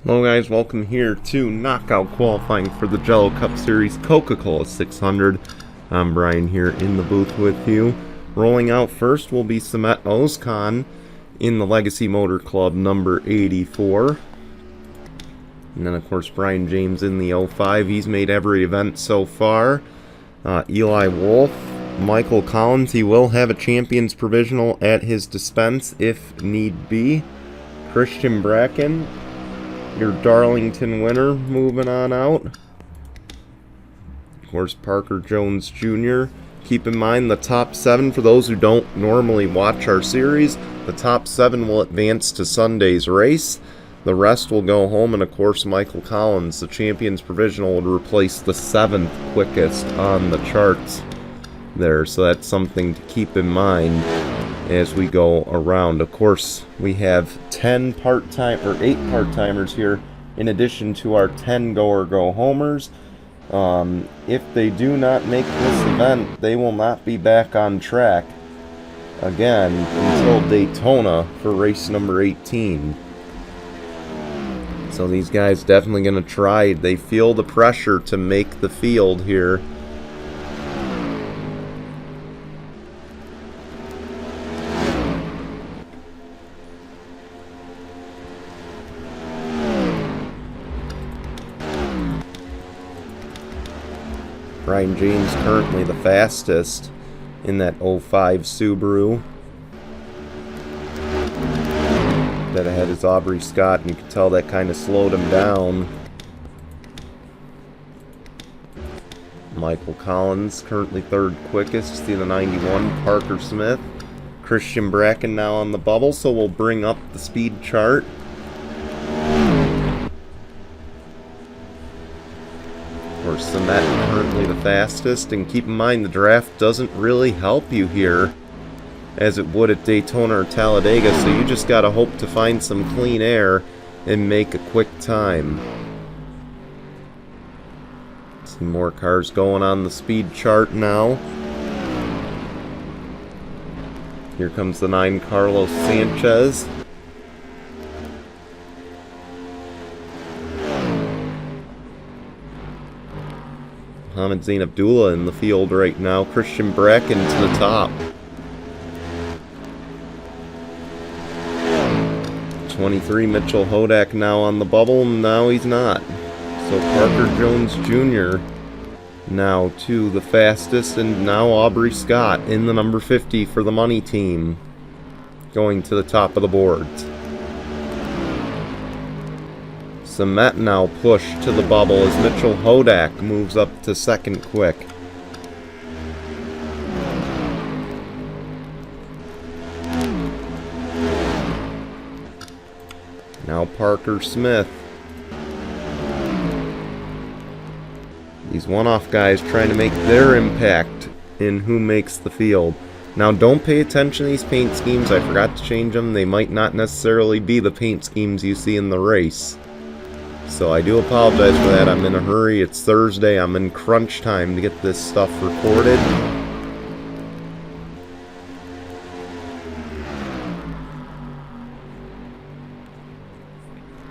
Hello guys, welcome here to knockout qualifying for the Jello Cup Series Coca-Cola 600. I'm Brian here in the booth with you. Rolling out first will be Samet Ozkan in the Legacy Motor Club number 84. And then of course Brian James in the 05. He's made every event so far. Eli Wolf, Michael Collins, he will have a Champions Provisional at his dispense if need be. Christian Bracken, your Darlington winner, moving on out. Of course, Parker Jones Jr. Keep in mind the top 7, for those who don't normally watch our series, the top 7 will advance to Sunday's race. The rest will go home, and of course, Michael Collins, the Champions Provisional, would replace the 7th quickest on the charts there. So that's something to keep in mind as we go around. Of course, we have 8 part-timers here in addition to our 10 go-or-go-homers. If they do not make this event, they will not be back on track again until Daytona for race number 18. So these guys definitely going to try. They feel the pressure to make the field here. Brian James currently the fastest in that 05 Subaru. That ahead is Aubrey Scott, and you can tell that kind of slowed him down. Michael Collins currently 3rd quickest in the 91. Parker Smith. Christian Bracken now on the bubble, so we'll bring up the speed chart. Of course, Samet currently the fastest, and keep in mind the draft doesn't really help you here as it would at Daytona or Talladega, so you just gotta hope to find some clean air and make a quick time. See more cars going on the speed chart now. Here comes the 9 Carlos Sanchez. Mohamed Zain Abdullah in the field right now. Christian Bracken to the top. 23 Mitchell Hodak now on the bubble, and now he's not. So Parker Jones Jr. now to the fastest, and now Aubrey Scott in the number 50 for the money team, going to the top of the boards. Samet now pushed to the bubble as Mitchell Hodak moves up to 2nd quick. Now Parker Smith. These one-off guys trying to make their impact in who makes the field. Now don't pay attention to these paint schemes. I forgot to change them. They might not necessarily be the paint schemes you see in the race. So I do apologize for that. I'm in a hurry. It's Thursday. I'm in crunch time to get this stuff recorded.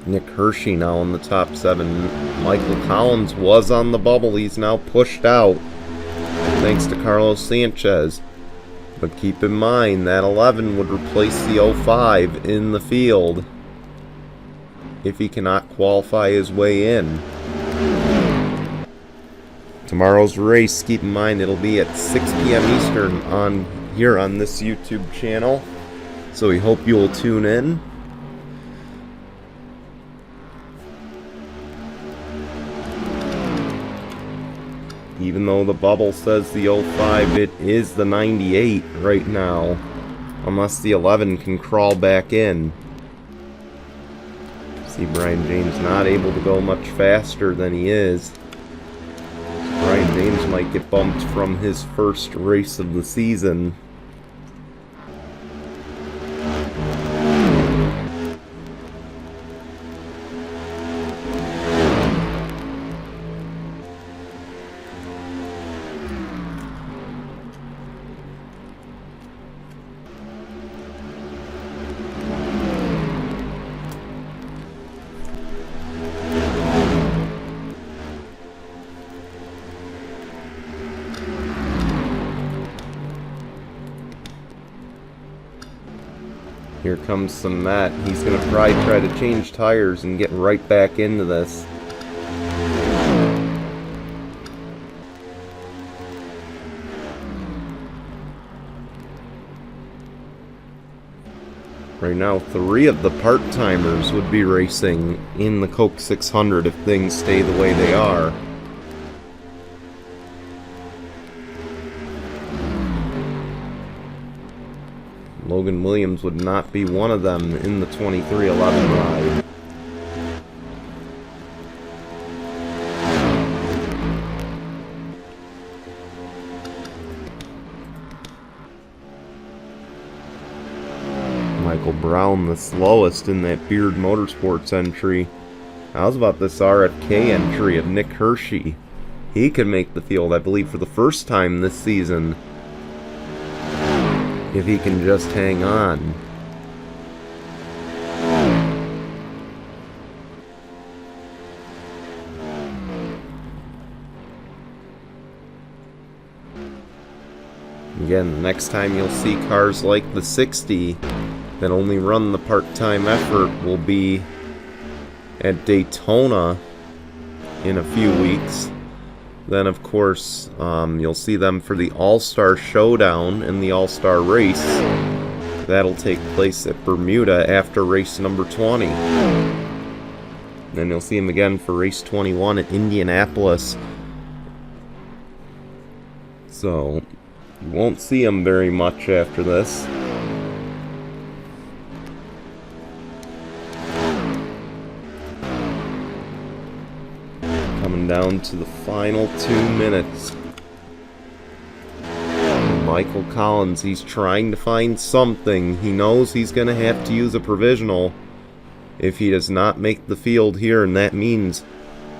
Nick Hershey now in the top 7. Michael Collins was on the bubble. He's now pushed out thanks to Carlos Sanchez. But keep in mind that 11 would replace the 05 in the field if he cannot qualify his way in. Tomorrow's race, keep in mind, it'll be at 6 p.m. Eastern here on this YouTube channel. So we hope you will tune in. Even though the bubble says the 05, it is the 98 right now, unless the 11 can crawl back in. See Brian James not able to go much faster than he is. Brian James might get bumped from his first race of the season. Here comes Sumet. He's going to probably try to change tires and get right back into this. Right now, 3 of the part-timers would be racing in the Coke 600 if things stay the way they are. Logan Williams would not be one of them in the 2311 ride. Michael Brown, the slowest in that Beard Motorsports entry. How's about this RFK entry of Nick Hershey? He could make the field, I believe, for the first time this season, if he can just hang on. Again, next time you'll see cars like the 60 that only run the part-time effort will be at Daytona in a few weeks. Then, of course, you'll see them for the All-Star Showdown and the All-Star Race. That'll take place at Bermuda after race number 20. Then you'll see them again for race 21 at Indianapolis. So, you won't see them very much after this. Coming down to the final 2 minutes. Michael Collins, he's trying to find something. He knows he's going to have to use a provisional if he does not make the field here, and that means,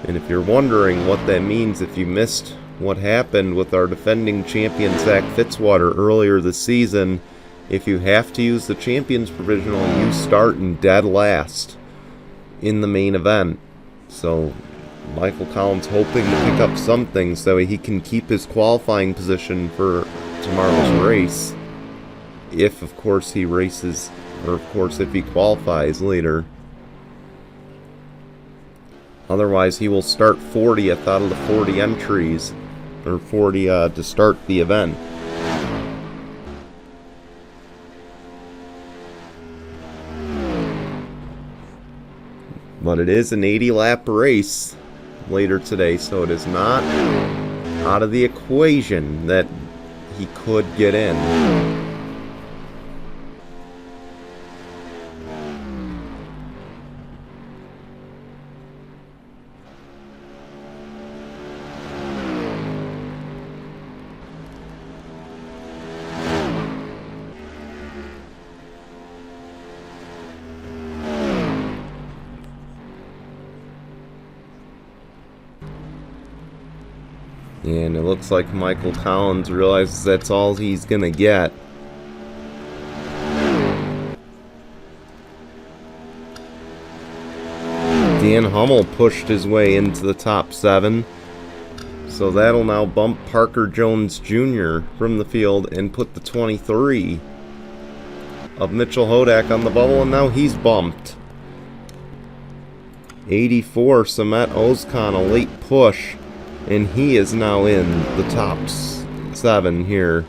and if you're wondering what that means, if you missed what happened with our defending champion Zach Fitzwater earlier this season, if you have to use the champions provisional, you start in dead last in the main event. So Michael Collins hoping to pick up something so he can keep his qualifying position for tomorrow's race, if of course he races, or of course if he qualifies later. Otherwise he will start 40th out of the 40 entries, or 40 to start the event. But it is an 80-lap race later today, so it is not out of the equation that he could get in. And it looks like Michael Collins realizes that's all he's going to get. Dan Hummel pushed his way into the top 7. So that'll now bump Parker Jones Jr. from the field and put the 23 of Mitchell Hodak on the bubble, and now he's bumped. 84, Samet Ozkan, a late push. And he is now in the top 7 here.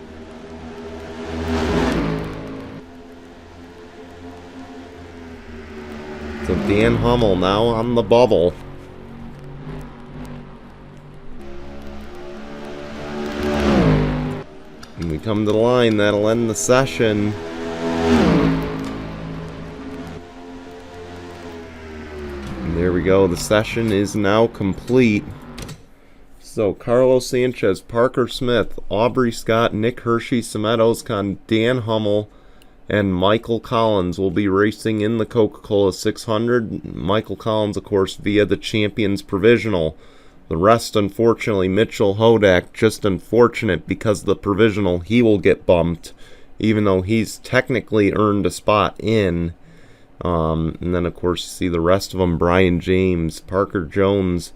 So Dan Hummel now on the bubble. And we come to the line. That'll end the session. And there we go. The session is now complete. So, Carlos Sanchez, Parker Smith, Aubrey Scott, Nick Hershey, Samet Ozkan, Dan Hummel, and Michael Collins will be racing in the Coca-Cola 600. Michael Collins, of course, via the Champions Provisional. The rest, unfortunately, Mitchell Hodak, just unfortunate because of the Provisional. He will get bumped, even though he's technically earned a spot in. And then, of course, you see the rest of them, Brian James, Parker Jones,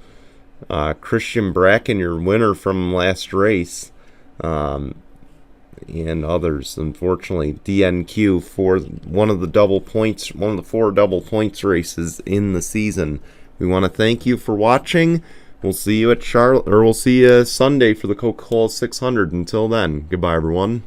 Christian Bracken, your winner from last race. and others. Unfortunately, DNQ for one of the 4 double points races in the season. We want to thank you for watching. We'll see you at we'll see you Sunday for the Coca-Cola 600. Until then, goodbye everyone.